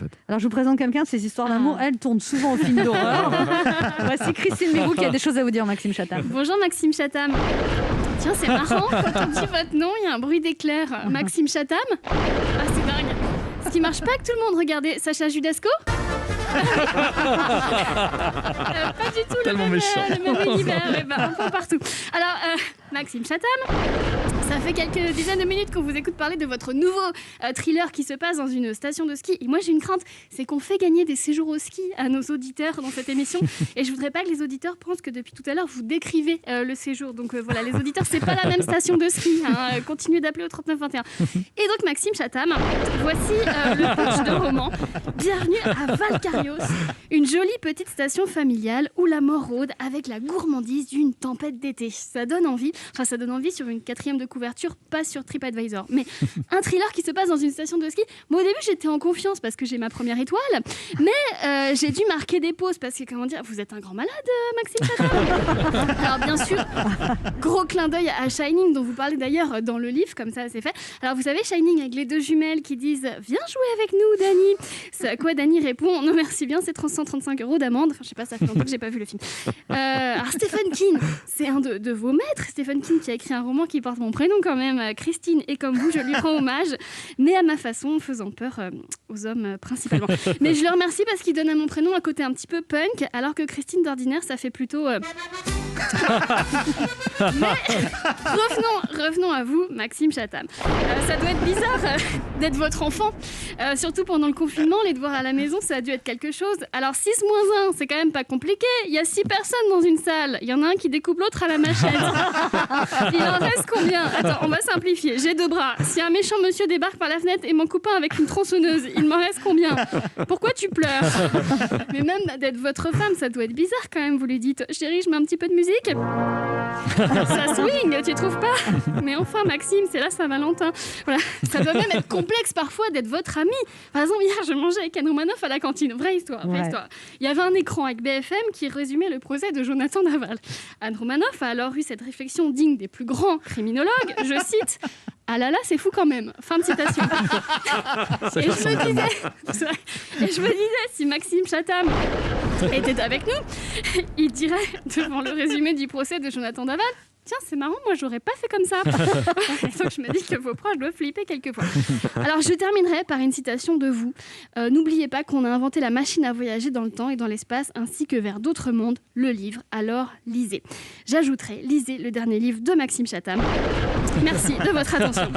fait. Alors, je vous présente quelqu'un, ces histoires d'amour, elles tournent souvent au film d'horreur. Voici Christine Mérou qui a des choses à vous dire, Maxime Chatham. Bonjour Maxime Chatham. Tiens, c'est marrant, quand on dit votre nom, il y a un bruit d'éclair. Maxime Chatham. Ah, c'est dingue. Ce qui marche pas que tout le monde, regardez, Sacha Judasco. Pas du tout le même univers, mais un peu partout. Alors, Maxime Chatham, ça fait quelques dizaines de minutes qu'on vous écoute parler de votre nouveau thriller qui se passe dans une station de ski. Et moi, j'ai une crainte, c'est qu'on fait gagner des séjours au ski à nos auditeurs dans cette émission. Et je voudrais pas que les auditeurs pensent que depuis tout à l'heure, vous décrivez le séjour. Donc voilà, les auditeurs, c'est pas la même station de ski. Hein. Continuez d'appeler au 3921. Et donc, Maxime Chatham, voici le pitch de roman. Bienvenue à Valcarios, une jolie petite station familiale où la mort rôde avec la gourmandise d'une tempête d'été. Ça donne envie sur une 4e de couverture, pas sur TripAdvisor. Mais un thriller qui se passe dans une station de ski. Moi, au début, j'étais en confiance parce que j'ai ma première étoile, mais j'ai dû marquer des pauses parce que, comment dire, vous êtes un grand malade, Maxime Chatham. Alors, bien sûr, gros clin d'œil à Shining, dont vous parlez d'ailleurs dans le livre, comme ça, c'est fait. Alors, vous savez, Shining, avec les deux jumelles qui disent « Viens jouer avec nous, Dani ». C'est à quoi Dani répond « Non, merci bien, c'est 135 € d'amende ». Enfin, je sais pas, ça fait longtemps que j'ai pas vu le film. Alors, Stephen King, c'est un de vos maîtres. Stephen King qui a écrit un roman qui porte mon prénom quand même, Christine, et comme vous, je lui rends hommage, mais à ma façon, faisant peur aux hommes principalement. Mais je le remercie parce qu'il donne à mon prénom un côté un petit peu punk, alors que Christine d'ordinaire, ça fait plutôt... Mais revenons à vous, Maxime Chatham. Ça doit être bizarre d'être votre enfant, surtout pendant le confinement, les devoirs à la maison, ça a dû être quelque chose. Alors 6-1, c'est quand même pas compliqué. Il y a 6 personnes dans une salle. Il y en a un qui découpe l'autre à la machette. Il en reste combien? Attends, on va simplifier. J'ai 2 bras. Si un méchant monsieur débarque par la fenêtre et mon copain avec une tronçonneuse, il m'en reste combien? Pourquoi tu pleures? Mais même d'être votre femme, ça doit être bizarre quand même. Vous lui dites, chérie, je mets un petit peu de musique. Ça swing, tu trouves pas? Mais enfin, Maxime, c'est la Saint-Valentin. Voilà. Ça doit même être complexe parfois d'être votre ami. Par exemple, hier, je mangeais avec Anne Romanoff à la cantine. Vraie histoire. Il y avait un écran avec BFM qui résumait le procès de Jonathan Daval. Anne Romanoff a alors eu cette réflexion digne des plus grands criminologues. Je cite, « Ah là là, c'est fou quand même. » Fin de citation. Et je me disais, si Maxime Chatham était avec nous, il dirait, devant le résumé du procès de Jonathan Daval, tiens, c'est marrant, moi j'aurais pas fait comme ça. Donc je me dis que vos proches doivent flipper quelquefois. Alors je terminerai par une citation de vous. N'oubliez pas qu'on a inventé la machine à voyager dans le temps et dans l'espace, ainsi que vers d'autres mondes, le livre. Alors lisez. J'ajouterai, lisez le dernier livre de Maxime Chatham. Merci de votre attention.